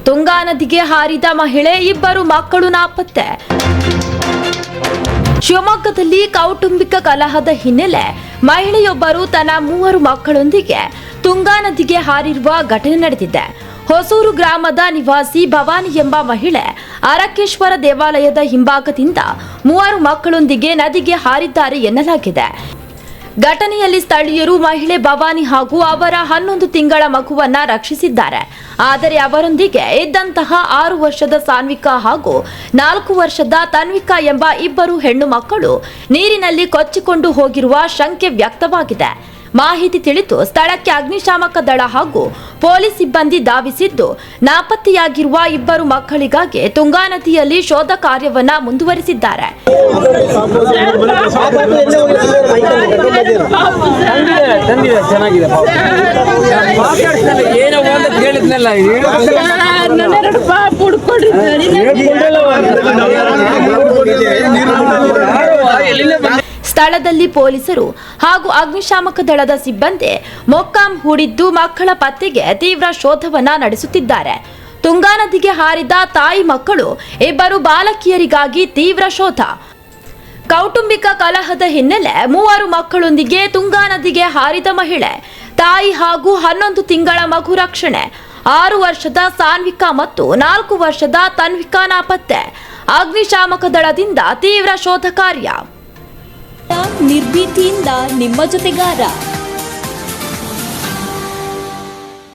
ತುಂಗಾ ನದಿಗೆ ಹಾರಿದ ಮಹಿಳೆ, 2 ಮಕ್ಕಳು ನಾಪತ್ತೆ. ಶಿವಮೊಗ್ಗದಲ್ಲಿ ಕೌಟುಂಬಿಕ ಕಲಹದ ಹಿನ್ನೆಲೆ ಮಹಿಳೆಯೊಬ್ಬರು ತನ್ನ 3 ಮಕ್ಕಳೊಂದಿಗೆ ತುಂಗಾ ನದಿಗೆ ಹಾರಿರುವ ಘಟನೆ ನಡೆದಿದೆ. ಹೊಸೂರು ಗ್ರಾಮದ ನಿವಾಸಿ ಭವಾನಿ ಎಂಬ ಮಹಿಳೆ ಅರಕೇಶ್ವರ ದೇವಾಲಯದ ಹಿಂಭಾಗದಿಂದ 3 ಮಕ್ಕಳೊಂದಿಗೆ ನದಿಗೆ ಹಾರಿದ್ದಾರೆ ಎನ್ನಲಾಗಿದೆ. ಘಟನೆಯಲ್ಲಿ ಸ್ಥಳೀಯರು ಮಹಿಳೆ ಭವಾನಿ ಹಾಗೂ ಅವರ 11 ತಿಂಗಳ ಮಗುವನ್ನ ರಕ್ಷಿಸಿದ್ದಾರೆ. ಆದರೆ ಅವರೊಂದಿಗೆ ಇದ್ದಂತಹ 6 ವರ್ಷದ ಸಾನ್ವಿಕಾ ಹಾಗೂ 4 ವರ್ಷದ ತನ್ವಿಕಾ ಎಂಬ 2 ಹೆಣ್ಣು ಮಕ್ಕಳು ನೀರಿನಲ್ಲಿ ಕೊಚ್ಚಿಕೊಂಡು ಹೋಗಿರುವ ಶಂಕೆ ವ್ಯಕ್ತವಾಗಿದೆ. ಮಾಹಿತಿ ತಿಳಿದು ಸ್ಥಳಕ್ಕೆ ಅಗ್ನಿಶಾಮಕ ದಳ ಹಾಗೂ ಪೊಲೀಸ್ ಸಿಬ್ಬಂದಿ ಧಾವಿಸಿದ್ದು, ನಾಪತ್ತೆಯಾಗಿರುವ 2 ಮಕ್ಕಳಿಗಾಗಿ ತುಂಗಾ ನದಿಯಲ್ಲಿ ಶೋಧ ಕಾರ್ಯವನ್ನ ಮುಂದುವರಿಸಿದ್ದಾರೆ. ಸ್ಥಳದಲ್ಲಿ ಪೊಲೀಸರು ಹಾಗೂ ಅಗ್ನಿಶಾಮಕ ದಳದ ಸಿಬ್ಬಂದಿ ಮೊಕ್ಕಾಂ ಹೂಡಿದ್ದು ಮಕ್ಕಳ ಪತ್ತೆಗೆ ತೀವ್ರ ಶೋಧವನ್ನ ನಡೆಸುತ್ತಿದ್ದಾರೆ. ತುಂಗಾ ನದಿಗೆ ಹಾರಿದ ತಾಯಿ ಮಕ್ಕಳು 2 ಬಾಲಕಿಯರಿಗಾಗಿ ತೀವ್ರ ಶೋಧ. ಕೌಟುಂಬಿಕ ಕಲಹದ ಹಿನ್ನೆಲೆ 3 ಮಕ್ಕಳೊಂದಿಗೆ ತುಂಗಾ ನದಿಗೆ ಹಾರಿದ ಮಹಿಳೆ, ತಾಯಿ ಹಾಗೂ 11 ತಿಂಗಳ ಮಗು ರಕ್ಷಣೆ. 6 ವರ್ಷದ ಸಾನ್ವಿಕಾ ಮತ್ತು 4 ವರ್ಷದ ತನ್ವಿಕಾ ನಾಪತ್ತೆ. ಅಗ್ನಿಶಾಮಕ ದಳದಿಂದ ತೀವ್ರ ಶೋಧ ಕಾರ್ಯ. ನಿರ್ಭೀತಿಯಿಂದ ನಿಮ್ಮ ಜೊತೆಗಾರ.